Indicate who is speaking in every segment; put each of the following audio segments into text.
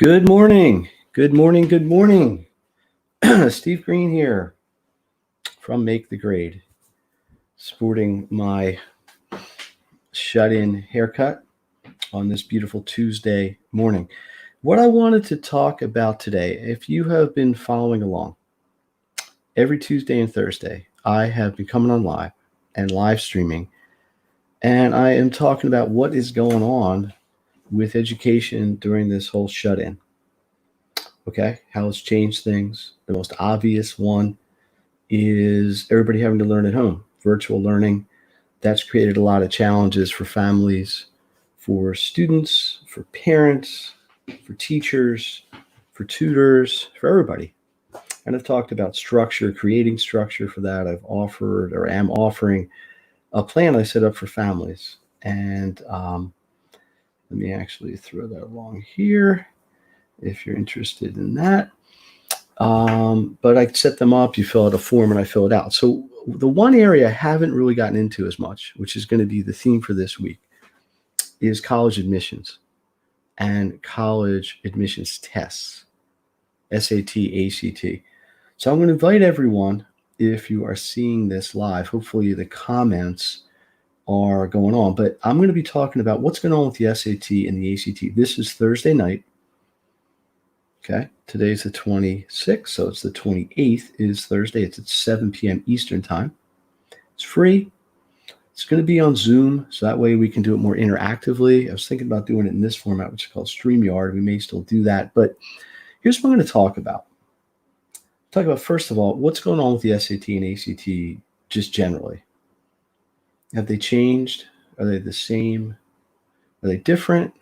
Speaker 1: Good morning. Good morning. Good morning. Steve Green here from Make the Grade, sporting my shut-in haircut on this beautiful Tuesday morning. What I wanted to talk about today, if you have been following along, every Tuesday and Thursday, I have been coming on live and live streaming, and I am talking about what is going on with education during this whole shut-in. Okay, how it's changed things. The most obvious one is everybody having to learn at home, virtual learning. That's created a lot of challenges for families, for students, for parents, for teachers, for tutors, for everybody. And I've talked about structure, creating structure for that. I've offered or am offering a plan I set up for families. And let me actually throw that along here if you're interested in that. But I set them up, you fill out a form, and I fill it out. So the one area I haven't really gotten into as much, which is going to be the theme for this week, is college admissions and college admissions tests, SAT, ACT. So I'm going to invite everyone, if you are seeing this live, hopefully the comments are going on, but I'm going to be talking about what's going on with the SAT and the ACT. This is Thursday night. Okay, today's the 26th, so it's the 28th is Thursday. It's at 7 p.m. Eastern time. It's free. It's going to be on Zoom, so that way we can do it more interactively. I was thinking about doing it in this format, which is called StreamYard. We may still do that, but here's what I'm going to talk about. Talk about, first of all, what's going on with the SAT and ACT just generally. Have they changed? Are they the same? Are they different?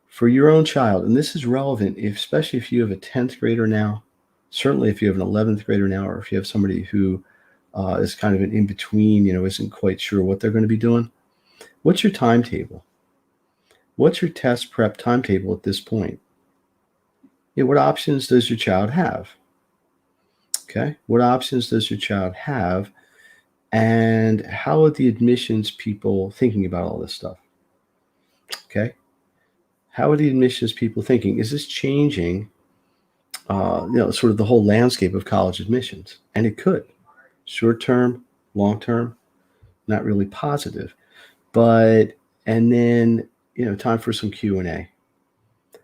Speaker 1: For your own child, and this is relevant, especially if you have a 10th grader now, certainly if you have an 11th grader now, or if you have somebody who is kind of an in-between, isn't quite sure what they're going to be doing. What's your timetable? What's your test prep timetable at this point? What options does your child have? Okay, what options does your child have? And how are the admissions people thinking about all this stuff? Okay. How are the admissions people thinking? Is this changing, sort of the whole landscape of college admissions? And it could. Short term, long term, not really positive. And then, time for some Q&A.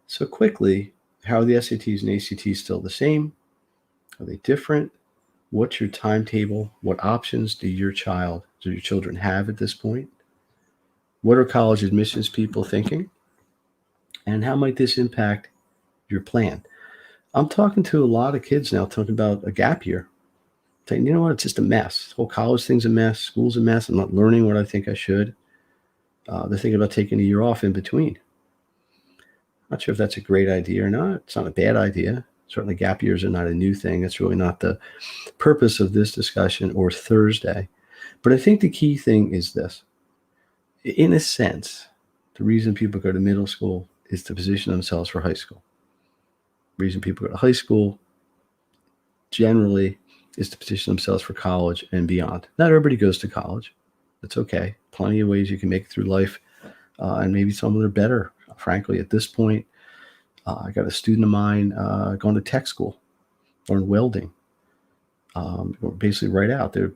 Speaker 1: So quickly, how are the SATs and ACTs still the same? Are they different? What's your timetable? What options do your children have at this point? What are college admissions people thinking? And how might this impact your plan? I'm talking to a lot of kids now talking about a gap year. Saying, you know what, it's just a mess. The whole college thing's a mess. School's a mess. I'm not learning what I think I should. They're thinking about taking a year off in between. Not sure if that's a great idea or not. It's not a bad idea. Certainly gap years are not a new thing. It's really not the purpose of this discussion or Thursday. But I think the key thing is this. In a sense, the reason people go to middle school is to position themselves for high school. The reason people go to high school generally is to position themselves for college and beyond. Not everybody goes to college. That's okay. Plenty of ways you can make it through life, and maybe some of them are better. Frankly, at this point, I got a student of mine going to tech school, learn welding. Basically, right out there,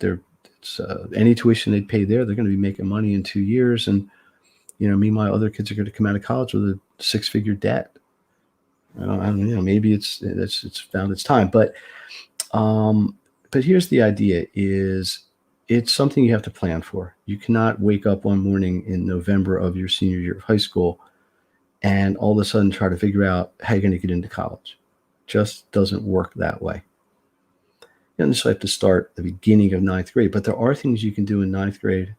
Speaker 1: it's any tuition they pay there, they're going to be making money in 2 years, and meanwhile, other kids are going to come out of college with a 6-figure debt. I don't know, maybe it's found its time, but here's the idea: is it's something you have to plan for. You cannot wake up one morning in November of your senior year of high school and all of a sudden try to figure out how you're going to get into college. Just doesn't work that way. You don't necessarily have to start at the beginning of 9th grade, but there are things you can do in 9th grade,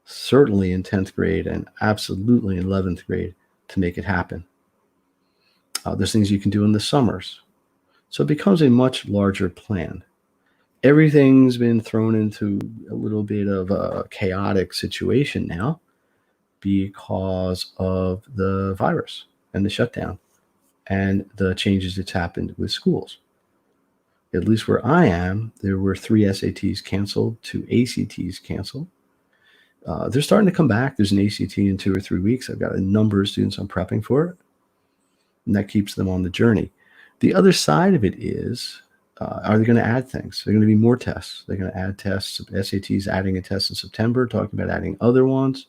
Speaker 1: certainly in 10th grade, and absolutely in 11th grade to make it happen. There's things you can do in the summers. So it becomes a much larger plan. Everything's been thrown into a little bit of a chaotic situation now because of the virus and the shutdown and the changes that's happened with schools. At least where I am, there were 3 SATs canceled, 2 ACTs canceled. They're starting to come back. There's an ACT in 2 or 3 weeks. I've got a number of students I'm prepping for it. and that keeps them on the journey. The other side of it is, are they going to add things? There are going to be more tests. They're going to add tests. SAT's adding a test in September, talking about adding other ones.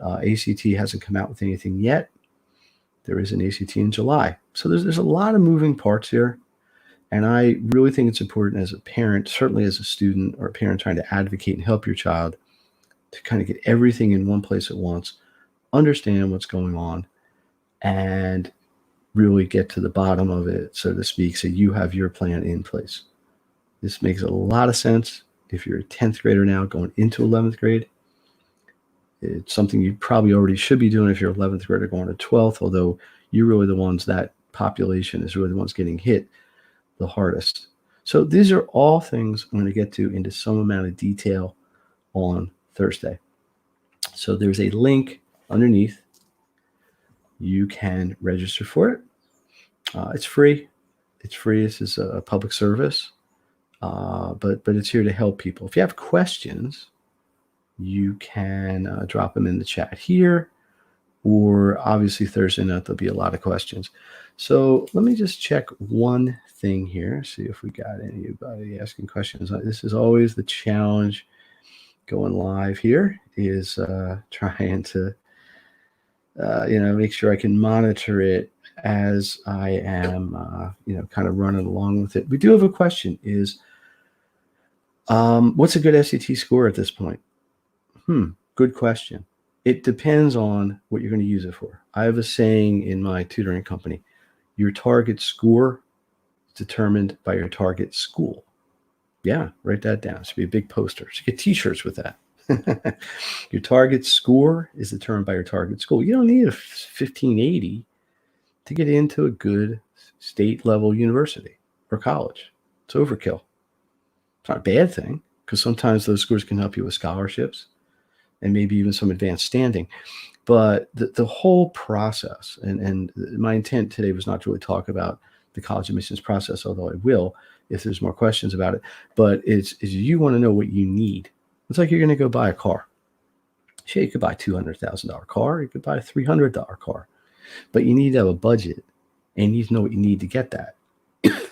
Speaker 1: ACT hasn't come out with anything yet. There is an ACT in July. So there's a lot of moving parts here. And I really think it's important as a parent, certainly as a student or a parent trying to advocate and help your child, to kind of get everything in one place at once, understand what's going on, and really get to the bottom of it, so to speak, so you have your plan in place. This makes a lot of sense if you're a 10th grader now going into 11th grade. It's something you probably already should be doing if you're 11th grader going to 12th, although you're really the ones, that population is really the ones getting hit the hardest. So these are all things I'm going to get to into some amount of detail on Thursday. So there's a link underneath. You can register for it. It's free. It's free. This is a public service, but it's here to help people. If you have questions, you can drop them in the chat here, or obviously Thursday night there'll be a lot of questions. So let me just check one thing here, see if we got anybody asking questions. This is always the challenge going live here, is trying to make sure I can monitor it as I am kind of running along with it. We do have a question, is what's a good SAT score at this point? Good question. It depends on what you're going to use it for. I have a saying in my tutoring company: your target score is determined by your target school. Yeah, write that down. It should be a big poster. You should get t-shirts with that. Your target score is determined by your target school. You don't need a 1580 to get into a good state level university or college. It's overkill. It's not a bad thing, because sometimes those scores can help you with scholarships and maybe even some advanced standing. But the whole process, and my intent today was not to really talk about the college admissions process, although I will if there's more questions about it. But is you want to know what you need. It's like you're going to go buy a car. Sure, you could buy a $200,000 car. You could buy a $300 car. But you need to have a budget, and you need to know what you need to get that.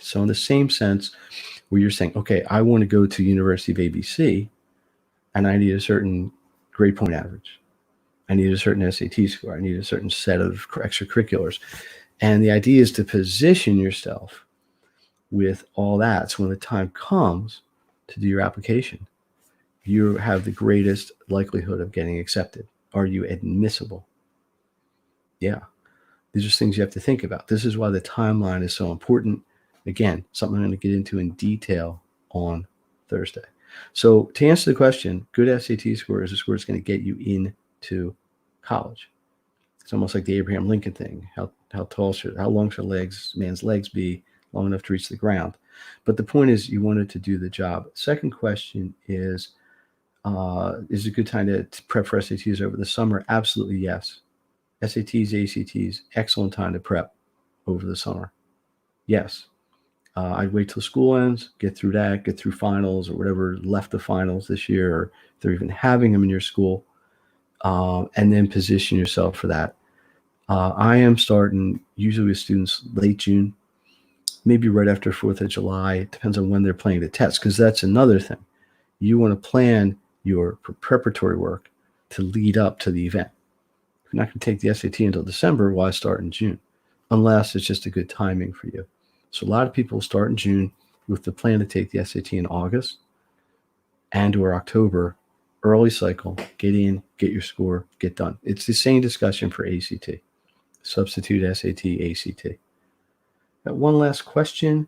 Speaker 1: So in the same sense, where you're saying, okay, I want to go to University of ABC, and I need a certain grade point average. I need a certain SAT score. I need a certain set of extracurriculars. And the idea is to position yourself with all that, so when the time comes to do your application, you have the greatest likelihood of getting accepted. Are you admissible? Yeah. These are things you have to think about. This is why the timeline is so important. Again, something I'm going to get into in detail on Thursday. So to answer the question, good SAT score is a score that's going to get you into college. It's almost like the Abraham Lincoln thing. How long should man's legs be long enough to reach the ground? But the point is, you wanted to do the job. Second question is it a good time to prep for SATs over the summer? Absolutely, yes. SATs, ACTs, excellent time to prep over the summer. Yes. I'd wait till school ends, get through that, get through finals or whatever left of finals this year, or if they're even having them in your school, and then position yourself for that. I am starting usually with students late June, maybe right after 4th of July. It depends on when they're planning the test, because that's another thing. You want to plan your preparatory work to lead up to the event. If you're not going to take the SAT until December, why start in June? Unless it's just a good timing for you. So a lot of people start in June with the plan to take the SAT in August and or October, early cycle, get in, get your score, get done. It's the same discussion for ACT. Substitute SAT, ACT. Got one last question.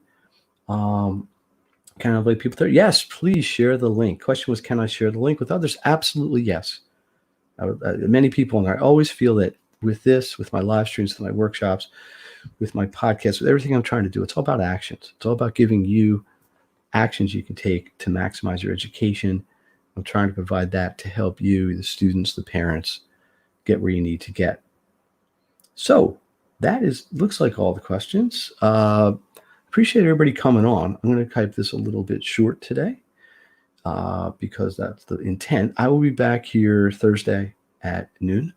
Speaker 1: Kind of like people there. Yes, please share the link. Question was, can I share the link with others? Absolutely, yes. Many people, and I always feel that with this, with my live streams, with my workshops, with my podcast, with everything I'm trying to do, it's all about actions. It's all about giving you actions you can take to maximize your education. I'm trying to provide that to help you, the students, the parents, get where you need to get. So that looks like all the questions. Appreciate everybody coming on. I'm going to type this a little bit short today because that's the intent. I will be back here Thursday at noon.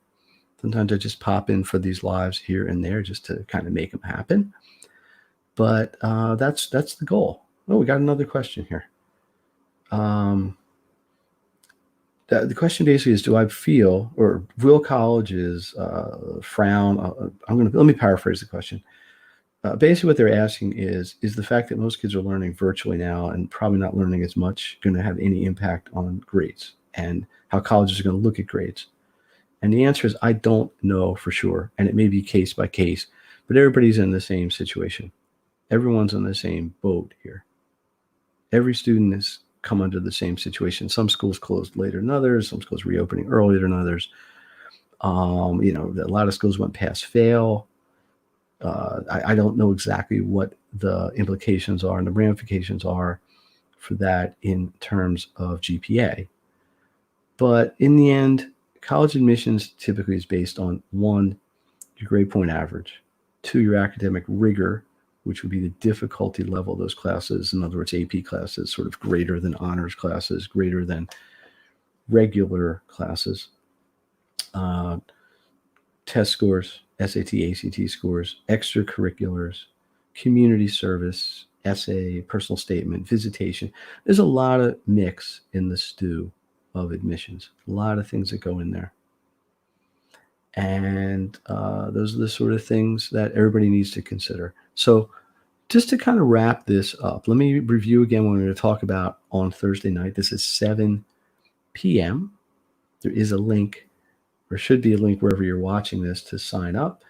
Speaker 1: Sometimes I just pop in for these lives here and there just to kind of make them happen. But that's the goal. Oh, we got another question here. The question basically is, do I feel, or will colleges frown? Let me paraphrase the question. Basically, what they're asking is the fact that most kids are learning virtually now and probably not learning as much going to have any impact on grades and how colleges are going to look at grades? And the answer is, I don't know for sure. And it may be case by case, but everybody's in the same situation. Everyone's in the same boat here. Every student has come under the same situation. Some schools closed later than others. Some schools reopening earlier than others. A lot of schools went past fail. I don't know exactly what the implications are and the ramifications are for that in terms of GPA. But in the end, college admissions typically is based on 1, your grade point average, 2, your academic rigor, which would be the difficulty level of those classes. In other words, AP classes, sort of greater than honors classes, greater than regular classes. Test scores, SAT, ACT scores, extracurriculars, community service, essay, personal statement, visitation. There's a lot of mix in the stew of admissions, a lot of things that go in there. And those are the sort of things that everybody needs to consider. So just to kind of wrap this up, let me review again what we're going to talk about on Thursday night. This is 7 p.m. There is a link, or should be a link wherever you're watching this, to sign up.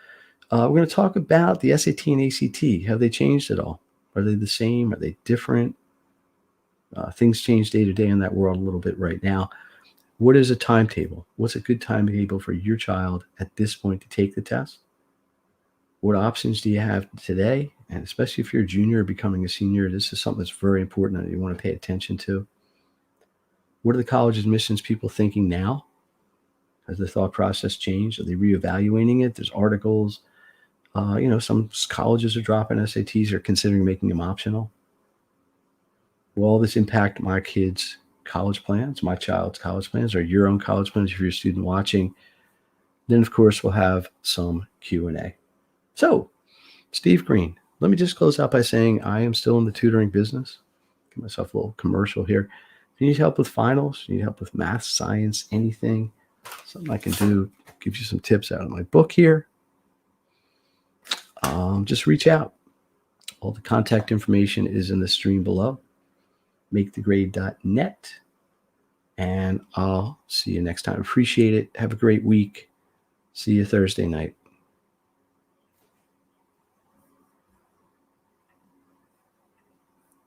Speaker 1: We're going to talk about the SAT and ACT. Have they changed at all? Are they the same? Are they different? Things change day to day in that world a little bit right now. What is a timetable? What's a good timetable for your child at this point to take the test? What options do you have today? And especially if you're a junior or becoming a senior, this is something that's very important that you want to pay attention to. What are the college admissions people thinking now? Has the thought process changed? Are they reevaluating it? There's articles. Some colleges are dropping SATs or considering making them optional. Will all this impact my kids' college plans, my child's college plans, or your own college plans if you're a student watching? Then, of course, we'll have some Q&A. So, Steve Green, let me just close out by saying I am still in the tutoring business. Give myself a little commercial here. If you need help with finals, you need help with math, science, anything, something I can do, give you some tips out of my book here. Just reach out. All the contact information is in the stream below. makethegrade.net. And I'll see you next time. Appreciate it. Have a great week. See you Thursday night.